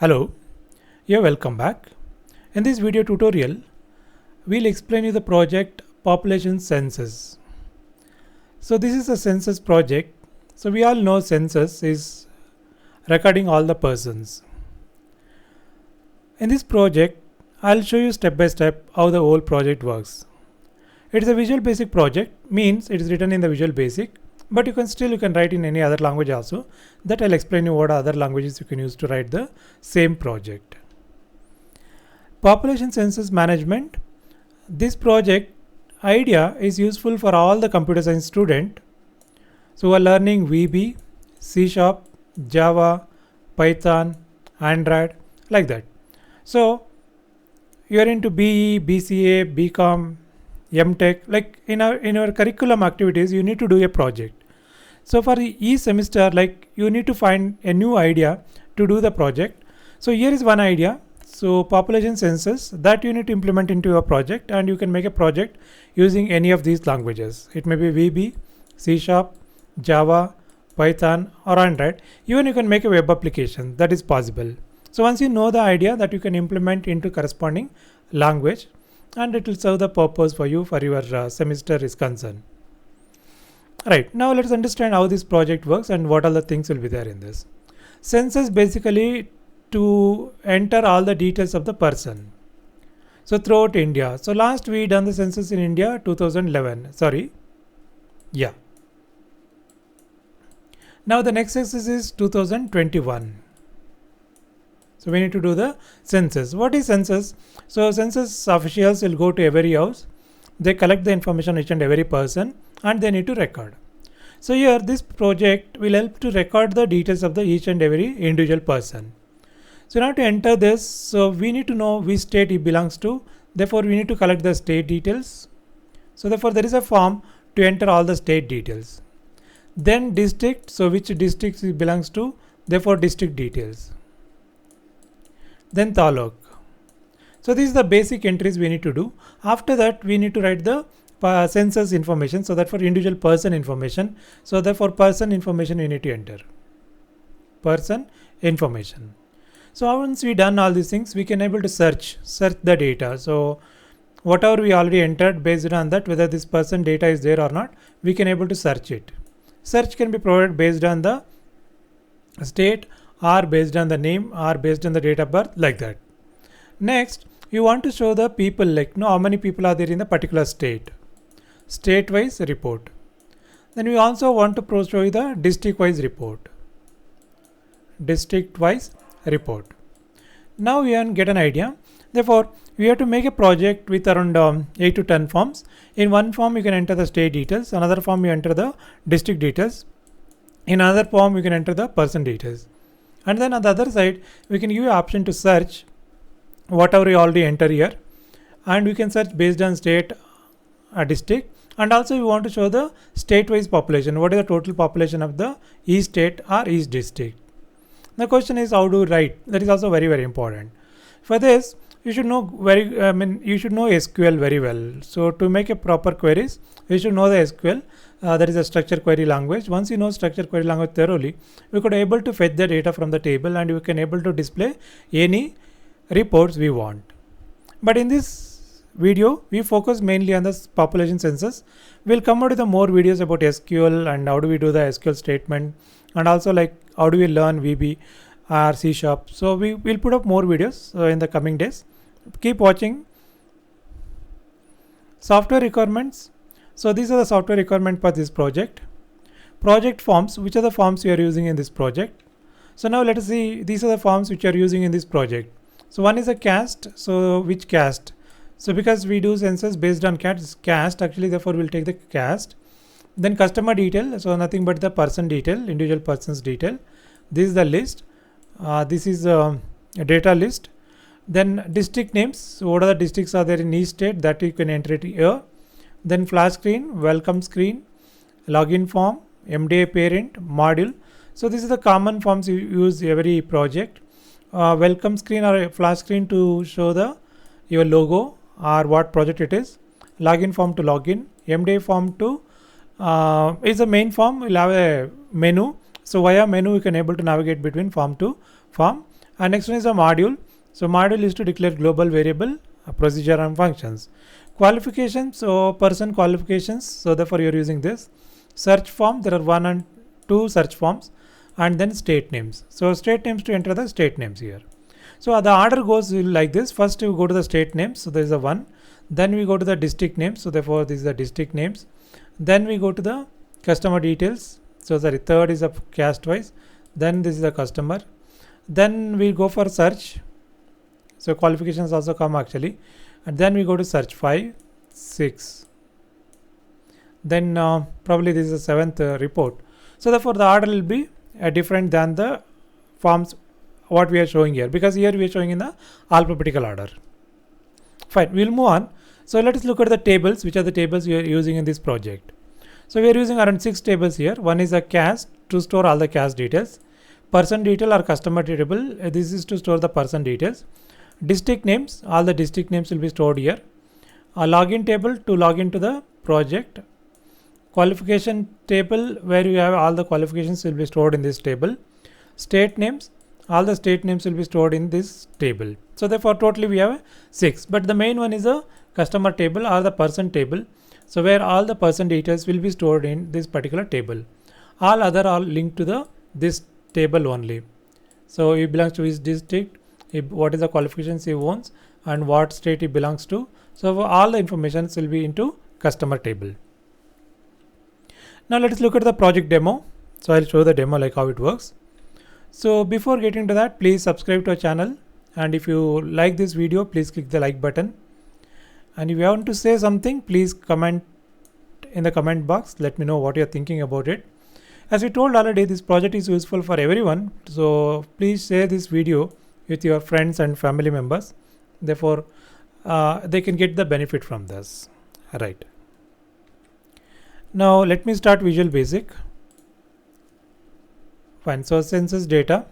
Hello, you're welcome back. In this video tutorial, we'll explain you the project Population Census. So this is a census project. So we all know census is recording all the persons. In this project, I'll show you step by step how the whole project works. It is a Visual Basic project, means it is written in the Visual Basic, but you can write in any other language also. That I'll explain you what other languages you can use to write the same project. Population census management. This project idea is useful for all the computer science student. So we're learning VB, C Sharp, Java, Python, Android, like that. So you are into BE, BCA, BCom, MTech, like in our curriculum activities, you need to do a project. So for each semester, like you need to find a new idea to do the project. So here is one idea. So population census that you need to implement into your project, and you can make a project using any of these languages. It may be VB, C Sharp, Java, Python, or Android. Even you can make a web application, that is possible. So once you know the idea, that you can implement into corresponding language, and it will serve the purpose for you for your semester is concerned. Right, now let's understand how this project works and what all the things will be there in this. Census basically to enter all the details of the person. So throughout India. So last we done the census in India 2011. Sorry. Yeah. Now the next census is 2021. So we need to do the census. What is census? So census officials will go to every house. They collect the information each and every person, and they need to record. So here this project will help to record the details of the each and every individual person. So now to enter this, so we need to know which state he belongs to. Therefore we need to collect the state details. So therefore there is a form to enter all the state details. Then district, so which district he belongs to, therefore district details. Then taluk. So these are the basic entries we need to do. After that we need to write the census information, so that for individual person information. So therefore person information we need to enter. Person information. So once we done all these things, we can able to search the data. So whatever we already entered, based on that whether this person data is there or not, we can able to search it. Search can be provided based on the state, or based on the name, or based on the date of birth, like that. Next, you want to show the people, like how many people are there in the particular state. State wise report. Then we also want to show you the district wise report. District wise report. Now we can get an idea. Therefore, we have to make a project with around 8 to 10 forms. In one form, you can enter the state details. Another form, you enter the district details. In another form, you can enter the person details. And then on the other side, we can give you option to search whatever you already enter here, and we can search based on state, district, and also we want to show the state-wise population. What is the total population of the each state or each district? The question is how to write. That is also very, very important. For this, you should know you should know SQL very well. So to make a proper queries, you should know the SQL. That is a structured query language. Once you know structured query language thoroughly, we could able to fetch the data from the table, and we can able to display any reports we want. But in this video, we focus mainly on the population census. We'll come out with more videos about SQL and how do we do the SQL statement, and also like how do we learn VB or C Sharp. So we will put up more videos in the coming days. Keep watching. Software requirements. So these are the software requirements for this project. Project forms. Which are the forms we are using in this project? So now let us see. These are the forms which are using in this project. So one is a caste. So which caste? So because we do census based on caste, actually therefore we'll take the caste. Then customer detail. So nothing but the person detail, individual person's detail. This is the list. This is a data list. Then district names. So what are the districts are there in each state, that you can enter it here. Then flash screen, welcome screen, login form, MDA parent, module. So this is the common forms you use every project. Welcome screen or a flash screen to show your logo or what project it is. Login form to login. MDA form to is a main form. We'll have a menu. So via menu, you can able to navigate between form to form. And next one is a module. So module is to declare global variable, procedure and functions. Qualifications, so person qualifications, so therefore you're using this. Search form, there are 1 and 2 search forms, and then state names. So state names, to enter the state names here. So the order goes like this. First we go to the state names, so there is a 1. Then we go to the district names, so therefore this is the district names. Then we go to the customer details. So sorry, third is a caste wise. Then this is the customer. Then we go for search. So qualifications also come actually. And then we go to search 5, 6. Then probably this is the 7th report. So therefore the order will be different than the forms what we are showing here, because here we are showing in the alphabetical order. Fine, we'll move on. So let us look at the tables, which are the tables we are using in this project. So we are using around 6 tables here. One is a caste, to store all the caste details. Person detail or customer table, this is to store the person details. District names, all the district names will be stored here. A login table to log into the project. Qualification table, where you have all the qualifications will be stored in this table. State names, all the state names will be stored in this table. So therefore totally we have 6, but the main one is a customer table or the person table. So where all the person details will be stored in this particular table. All other are linked to this table only. So he belongs to his district, what is the qualifications he owns, and what state he belongs to. So all the information will be into customer table. Now let us look at the project demo. So I'll show the demo like how it works. So before getting to that, please subscribe to our channel, and if you like this video, please click the like button. And if you want to say something, please comment in the comment box. Let me know what you're thinking about it. As we told already, this project is useful for everyone. So please share this video with your friends and family members. Therefore, they can get the benefit from this. Right. Now let me start Visual Basic. Fine. So census data.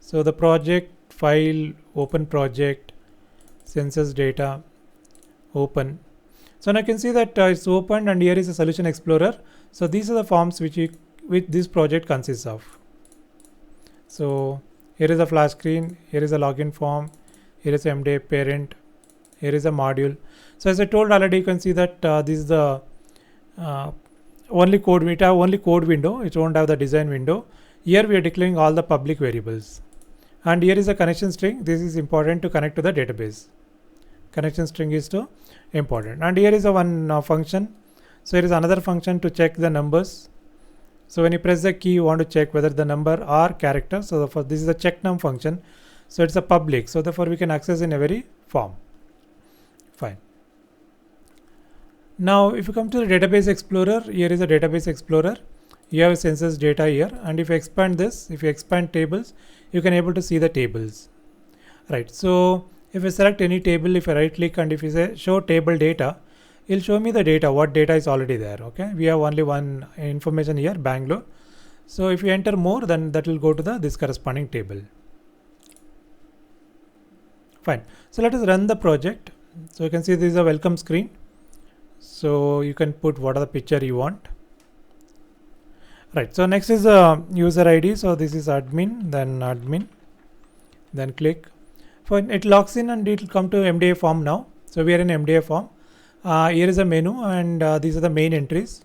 So the project file, open project, census data, open. So now you can see that it's opened, and here is a solution explorer. So these are the forms which this project consists of. So here is a flash screen, here is a login form, here is a MDA parent, here is a module. So as I told already, you can see that this is the only code. We have only code window, it won't have the design window. Here we are declaring all the public variables, and here is a connection string. This is important to connect to the database. Connection string is too important. And here is a one function. So here is another function to check the numbers. So when you press the key, you want to check whether the number or character. So therefore this is a check num function. So it's a public. So therefore we can access in every form. Fine. Now if you come to the database explorer, here is a database explorer. You have census data here, and if you expand this, if you expand tables, you can able to see the tables. Right. So if I select any table, if I right click and if you say show table data, it'll show me the data, what data is already there. Okay, we have only one information here, Bangalore. So if you enter more, then that will go to this corresponding table. Fine. So let us run the project. So you can see this is a welcome screen. So you can put what are the picture you want. Right. So next is user ID. So this is admin, then click. Fine. It logs in and it will come to MDA form now. So we are in MDA form. Here is a menu, and these are the main entries.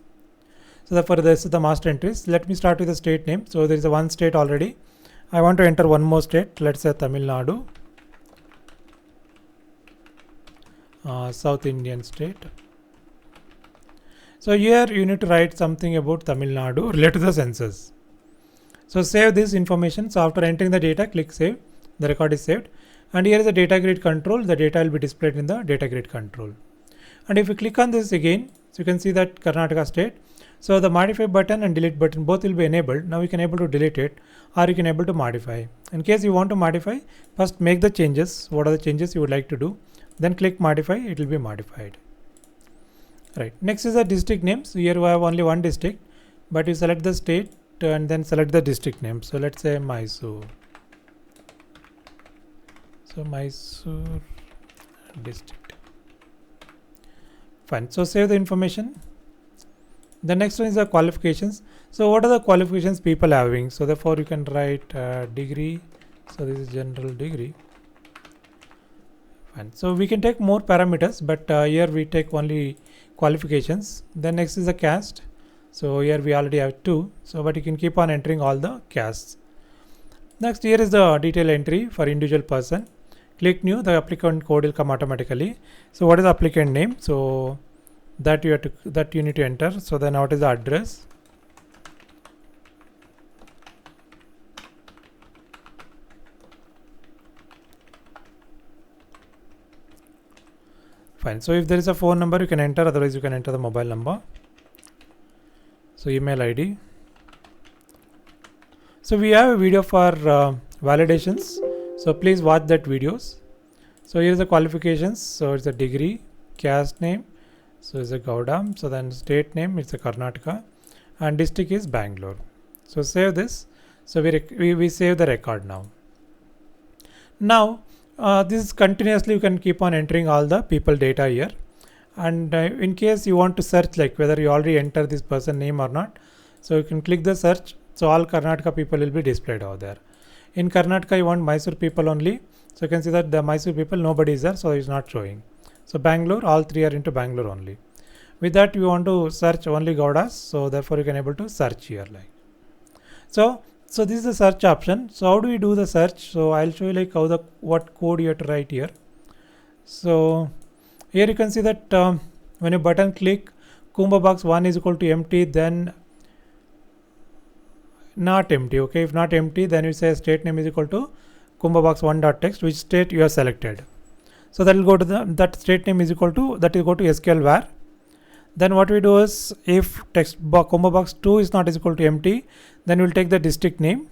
So therefore this is the master entries. Let me start with the state name. So there is a one state already. I want to enter one more state. Let's say Tamil Nadu, South Indian state. So here you need to write something about Tamil Nadu related to the census. So save this information. So after entering the data, click save. The record is saved. And here is the data grid control. The data will be displayed in the data grid control. And if you click on this again, so you can see that Karnataka state. So the modify button and delete button both will be enabled. Now you can able to delete it, or you can able to modify. In case you want to modify, first make the changes. What are the changes you would like to do? Then click modify. It will be modified. Right. Next is the district name. So here we have only one district, but you select the state and then select the district name. So let's say Mysore. So Mysore district. Fine. So save the information. The next one is the qualifications. So what are the qualifications people having? So therefore you can write degree, So this is general degree. Fine. So we can take more parameters, but here we take only qualifications. Then next is the caste. So here we already have 2. So but you can keep on entering all the castes. Next, here is the detail entry for individual person. Click new, the applicant code will come automatically. So what is the applicant name? So that you need to enter. So then what is the address? Fine. So if there is a phone number, you can enter. Otherwise, you can enter the mobile number. So email ID. So we have a video for validations. So please watch that videos. So here's the qualifications. So it's a degree, caste name. So it's a Gowda. So then state name, it's a Karnataka, and district is Bangalore. So save this. So we save the record now. Now this is continuously, you can keep on entering all the people data here. And in case you want to search, like whether you already enter this person name or not, so you can click the search. So all Karnataka people will be displayed over there. In Karnataka, you want Mysore people only. So you can see that the Mysore people, nobody is there, so it's not showing. So Bangalore, all 3 are into Bangalore only. With that, you want to search only Gowdas, so therefore you can able to search here like. So this is the search option. So how do we do the search? So I'll show you like what code you have to write here. So here you can see that when you button click, Kumba box 1 is equal to empty, then not empty. Okay, if not empty, then you say state name is equal to Kumba box 1.text, which state you have selected. So that will go to that state name is equal to, that will go to SQL var. Then what we do is, if Kumba box 2 is not equal to empty, then we'll take the district name.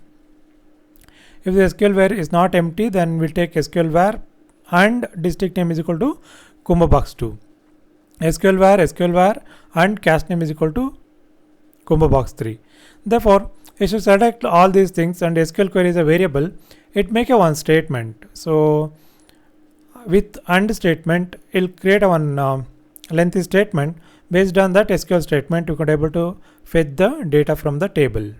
If the SQL var is not empty, then we'll take SQL var and district name is equal to Kumba box 2. SQL var and caste name is equal to Kumba box 3. Therefore, you should select all these things, and SQL query is a variable. It make a one statement. So with and statement, it'll create a one lengthy statement. Based on that SQL statement, you could able to fetch the data from the table.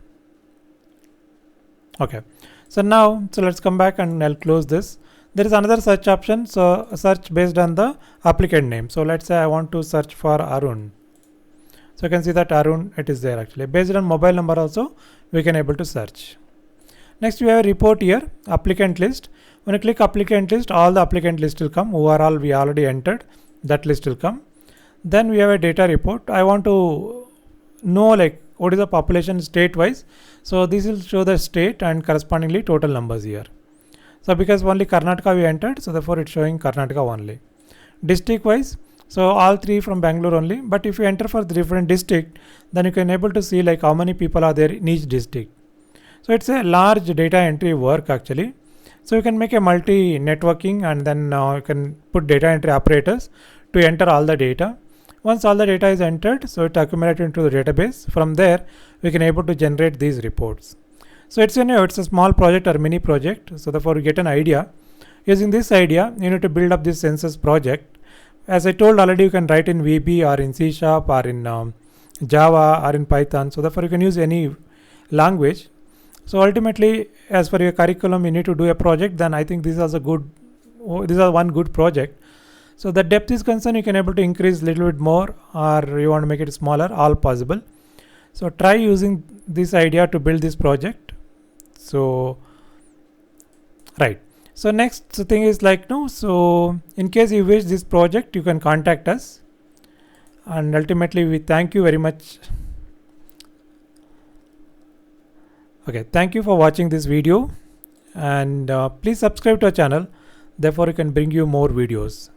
Okay. So now, let's come back and I'll close this. There is another search option. So search based on the applicant name. So let's say I want to search for Arun. So you can see that Arun, it is there actually. Based on mobile number also, we can able to search. Next we have a report here, applicant list. When you click applicant list, all the applicant list will come. Overall, we already entered, that list will come. Then we have a data report. I want to know like what is the population state wise. So this will show the state and correspondingly total numbers here. So because only Karnataka we entered, so therefore it's showing Karnataka only. District wise, so all 3 from Bangalore only. But if you enter for the different district, then you can able to see like how many people are there in each district. So it's a large data entry work actually. So you can make a multi networking, and then you can put data entry operators to enter all the data. Once all the data is entered, so it accumulated into the database. From there, we can able to generate these reports. So it's a small project or mini project. So therefore, you get an idea. Using this idea, you need to build up this census project. As I told already, you can write in VB or in C# or in Java or in Python. So therefore, you can use any language. So ultimately, as for your curriculum, you need to do a project. Then I think this is one good project. So the depth is concerned, you can able to increase a little bit more, or you want to make it smaller, all possible. So try using this idea to build this project. So right. So next thing is like so in case you wish this project, you can contact us. And ultimately we thank you very much. Okay, thank you for watching this video, and please subscribe to our channel. Therefore, we can bring you more videos.